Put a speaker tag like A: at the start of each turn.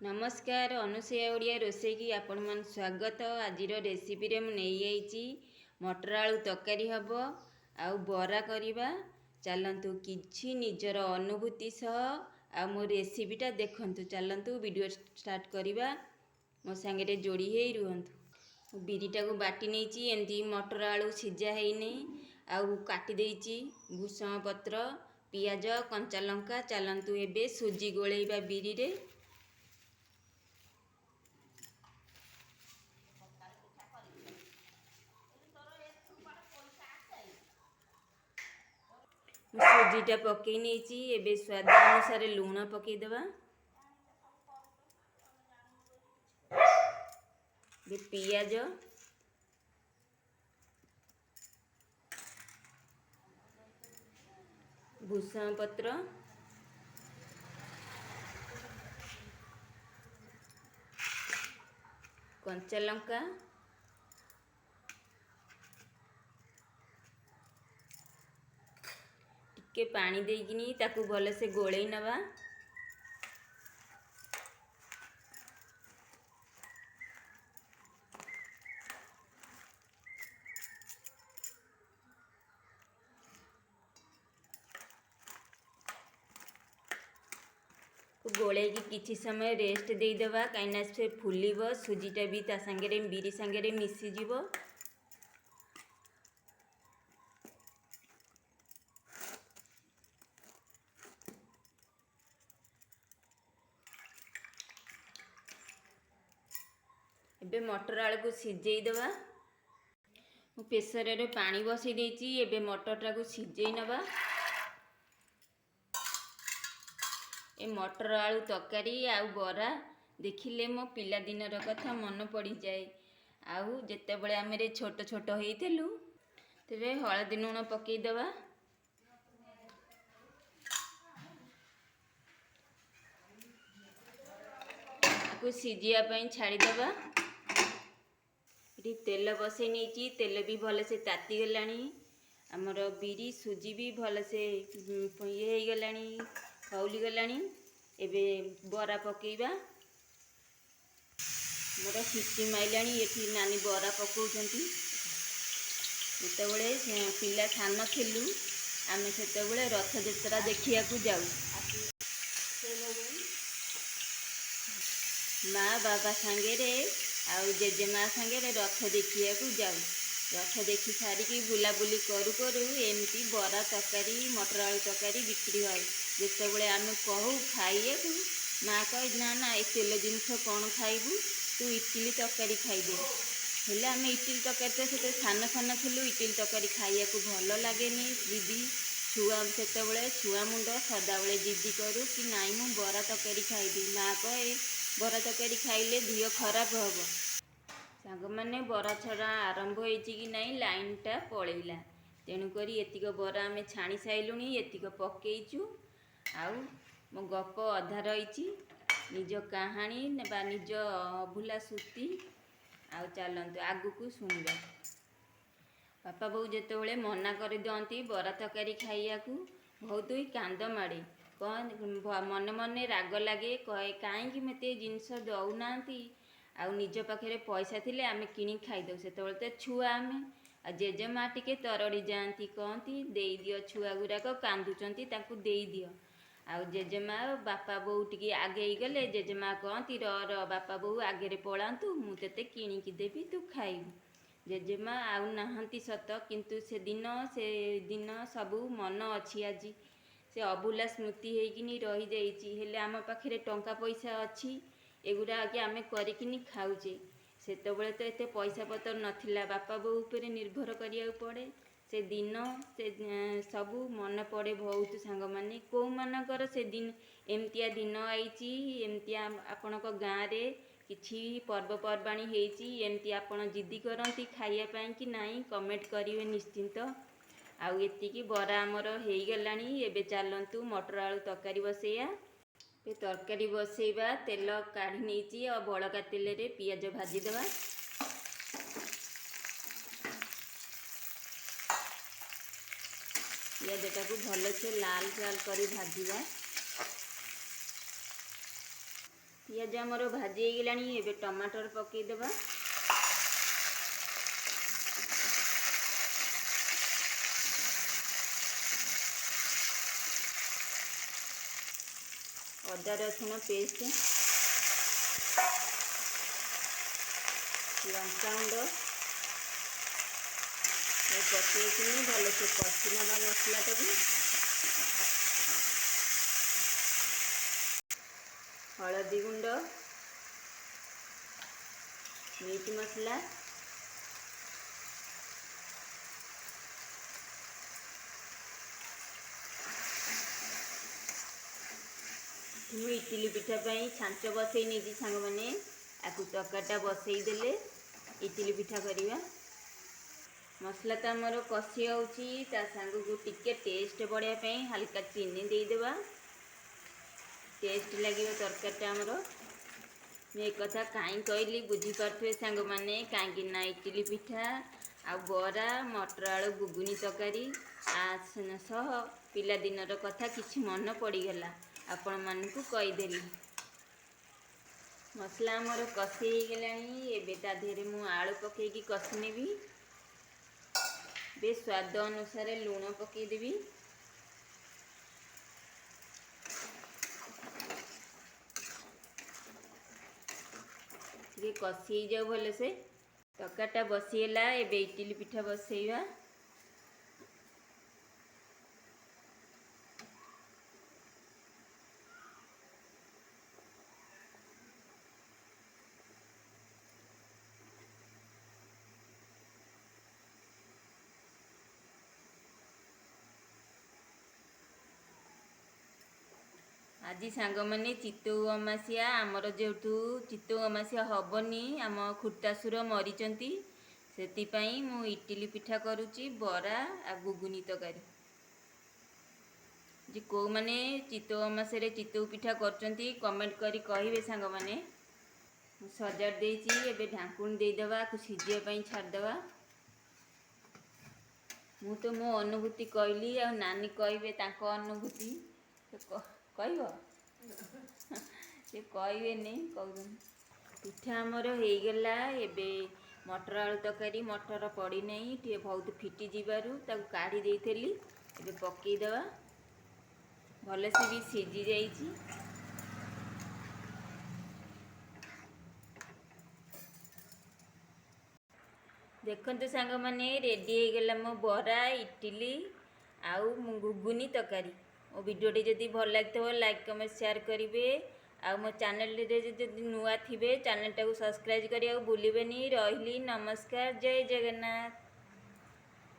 A: नमस्कार अनुसया ओडिया रोसई की आपण मन स्वागत। आज रेसिपी रे मु नहीं आईची मटर आलू तरकारी हब आउ बरा करवा। चलतु किछि निजर अनुभूति सह आ मो रेसिपीटा देखंतु। चलतु वीडियो स्टार्ट करवा, मो संगे जोड़ी हे रुहंतु। बिरीटा को बाटी नेची, एमती मटर आलू सिझा है नहीं आउ काटी देची भूसंग पत्र पियाज कंचा लंका। चलतु एबे सुजी गोलेबा बिरी रे। सुजीटा पकई नहीं, एबे स्वाद अनुसार लुण पकईदेवा। पियाज भूसंग पत्र कंचा लंका टिके पानी देकिनी ताकू भले से गोलई नवा। गोले की किछि समय रेस्ट देदेवा, कहीं से फुलिब सुजीटा भी ता संगे बिरी संगे मिसी जीवो। एबे मटर आलू को सिझेई देवा। मु प्रेसर रे पानी बसई देची, एबे मटरटा को सिझेई नवा। ए मटर आलू तरकारी आउ बरा देखिले मो पिला दिनर कथा मन पड़ी जाए। आउ जेतेबेले आमे छोट छोट होइथिलु तेबे हळदी लूण पकई देवा। को सिझिया पई छाड़ी देवा। इटी तेल बसई नेची, तेल भी भले से ताती गलानी। हमर बिरी सुजी भी भले से ये हो गलानी, खौली गलानी। एबे बरा पकईबा। मोर सिटी माइलानी, एठी नानी बरा पकाउछंती। जेतेबेले पिला सान थिलु आमे सेतेबेले रथ यात्रा देखिया को जाऊ। माँ बाबा सांगे आउ जेजेमा सांगे रथ देखिया को जाऊ। रथ देखी सारिकी बुलाबुली करू करू एमती बरा तरकारी मटर आलू तरकारी बिक्री है। जितेबले आम कहू खाइए माँ कह ना ना ए तेल जिनस कौन खाइबू, तू इटिली तरकारी खाइदे। हेले आम इटिली तरकारी तो सान सान थिलु, इटिली तरकारी खाइया को भल लगे दीदी। छुआ सेतेबले छुआ मुंड सदाबले जिद्दी करू कि नाई मु बरा तरकारी खाइबी। माँ कहे बरा तरकारी खाइले दिह खराब हम। सांग मैंने बरा छड़ा आरंभ होइछि कि नहीं लाइनटा पलैला। तेणुक एतिक बरा आम छाणी साइलुणी, एतिक पकईचु। आउ मो गप अधा रही निज कहानी बा निज अभुला सुती। आउ चलतु आगु को सुनिबा। बापा बोऊ जेतेबेले मना कर दियंती बरा तरकारी खाइया को बहुत ही कांद माड़े। कौन मन मन राग लगे, कहे कहीं मते जिनस दौनांती। आउ निज पाखे पैसा थिले आमे किणी खाइदे। सेतेबेले तो छुआ आमे आ जेजेमा टिके तरड़ी जाती, कहती देई दियो छुआ गुराक कांदुचंती ताकू देई दियो। आउ जेजेमा बापा बोऊ टिके आगे गले जेजेमा कहती र र बापा बोऊ आगे पलांतु, मु तेते किणीकी देबी तू खाइबू। जेजेमा आउ नाहंती सत, किंतु से दिन सबू मन अच्छी। आज से अभुला स्मृति होइकिनी रही जाइछि। हेले आम पाखे टंका पैसा अच्छी, एगुड़ा आगे आमे करिकिनी खाऊचे। सेतेबेले तो एते पैसा पतर नथिला, बापा बोऊ पर निर्भर करिया पड़े। से दिन से सबू मन पड़े बहुत। सांग माने को मानकर से दिन एमतिया दिन आईची, एमतिया आपणक गाँ रे किछि पर्वपर्वाणी हेइची, एमती आपण जिद्दी करंती खाइया पई कि नाही कमेंट करिवे निश्चिंत। आउ एतिकी बरा आमर हेई गलानी। एबे चलंतु मटर आलू तरकारी बसैया। तरकारी बसैबा, तेल काढ़ी नेची और बड़का तेल रे पियाज भाजी देवा। पियाजटा को भल से लाल लाल कर भाजवा। ପିଆଜ ଆମର ଭାଜି ହେଇଗଲାଣି। ଏବେ ଟମାଟର ପକାଇଦେବା। ଅଦା ରସୁଣ ପେଷ୍ଟ, ଲଙ୍କାଗୁଣ୍ଡ ପକାଇକିନି ଭଲସେ କଷି ନେବା ମସଲାଟାକୁ। ହଳଦୀ ଗୁଣ୍ଡ, ମିଟ୍ ମସଲା, ମୁଁ ଇଟିଲି ପିଠା ପାଇଁ ଛାଞ୍ଚ ବସେଇ ନେଇଛି ସାଙ୍ଗମାନେ। ଆକୁ ତରକାରୀଟା ବସେଇ ଦେଲେ ଇଟିଲି ପିଠା କରିବା। ମସଲା ତ ଆମର କଷି ହେଉଛି, ତା ସାଙ୍ଗକୁ ଟିକେ ଟେଷ୍ଟ ବଢ଼ିବା ପାଇଁ ହାଲକା ଚିନି ଦେଇଦେବା। ଟେଷ୍ଟ ଲାଗିବ ତରକାରୀଟା ଆମର। ମୁଁ ଏ କଥା କାହିଁ କହିଲି ବୁଝିପାରୁଥିବେ ସାଙ୍ଗମାନେ, କାହିଁକି ନା ଇଟିଲି ପିଠା ଆଉ ବରା, ମଟର ଆଳୁ ଗୁଗୁନି ତରକାରୀ ସହ ପିଲାଦିନର କଥା କିଛି ମନେ ପଡ଼ିଗଲା, ଆପଣମାନଙ୍କୁ କହିଦେଲି। ମସଲା ଆମର କଷି ହେଇଗଲାଣି। ଏବେ ତା ଦେହରେ ମୁଁ ଆଳୁ ପକାଇକି କଷି ନେବି। ଏବେ ସ୍ୱାଦ ଅନୁସାରେ ଲୁଣ ପକାଇଦେବି। ଟିକେ କଷି ହେଇଯାଉ ଭଲସେ। ତରକାରୀଟା ବସିଗଲା। ଏବେ ଇଟିଲି ପିଠା ବସେଇବା। ଆଜି ସାଙ୍ଗମାନେ ଚିତଉ ଅମାସିଆ। ଆମର ଯେହେତୁ ଚିତଉ ଅମାସିଆ ହେବନି, ଆମ ଖୁର୍ତ୍ତାଶୁର ମରିଛନ୍ତି, ସେଥିପାଇଁ ମୁଁ ଇଟିଲି ପିଠା କରୁଛି, ବରା ଆଉ ଗୁଗୁନି ତରକାରୀ। ଯେ କେଉଁମାନେ ଚିତଉ ଅମାସିଆରେ ଚିତଉ ପିଠା କରୁଛନ୍ତି କମେଣ୍ଟ କରି କହିବେ ସାଙ୍ଗମାନେ। ମୁଁ ସଜାଡ଼ି ଦେଇଛି। ଏବେ ଢାଙ୍କୁଣି ଦେଇଦେବା, ଆକୁ ସିଝିବା ପାଇଁ ଛାଡ଼ିଦେବା। ମୁଁ ତ ମୋ ଅନୁଭୂତି କହିଲି, ଆଉ ନାନୀ କହିବେ ତାଙ୍କ ଅନୁଭୂତି। କହିବ ସେ କହିବେନି, କହୁଛନ୍ତି। ପିଠା ଆମର ହେଇଗଲା। ଏବେ ମଟର ଆଳୁ ତରକାରୀ, ମଟର ପଡ଼ିନାହିଁ, ଟିକେ ବହୁତ ଫିଟିଯିବାରୁ ତାକୁ କାଢ଼ି ଦେଇଥିଲି। ଏବେ ପକାଇଦେବା। ଭଲସେ ବି ସିଝି ଯାଇଛି। ଦେଖନ୍ତୁ ସାଙ୍ଗମାନେ, ରେଡ଼ି ହେଇଗଲା ମୋ ବରା, ଇଟିଲି ଆଉ ଗୁଗୁନି ତରକାରୀ। ମୋ ଭିଡ଼ିଓଟି ଯଦି ଭଲ ଲାଗିଥିବ ଲାଇକ୍, କମେଣ୍ଟ, ସେୟାର କରିବେ। ଆଉ ମୋ ଚ୍ୟାନେଲରେ ଯଦି ନୂଆ ଥିବେ ଚ୍ୟାନେଲଟାକୁ ସବସ୍କ୍ରାଇବ୍ କରିବାକୁ ଭୁଲିବେନି। ରହିଲି, ନମସ୍କାର, ଜୟ ଜଗନ୍ନାଥ।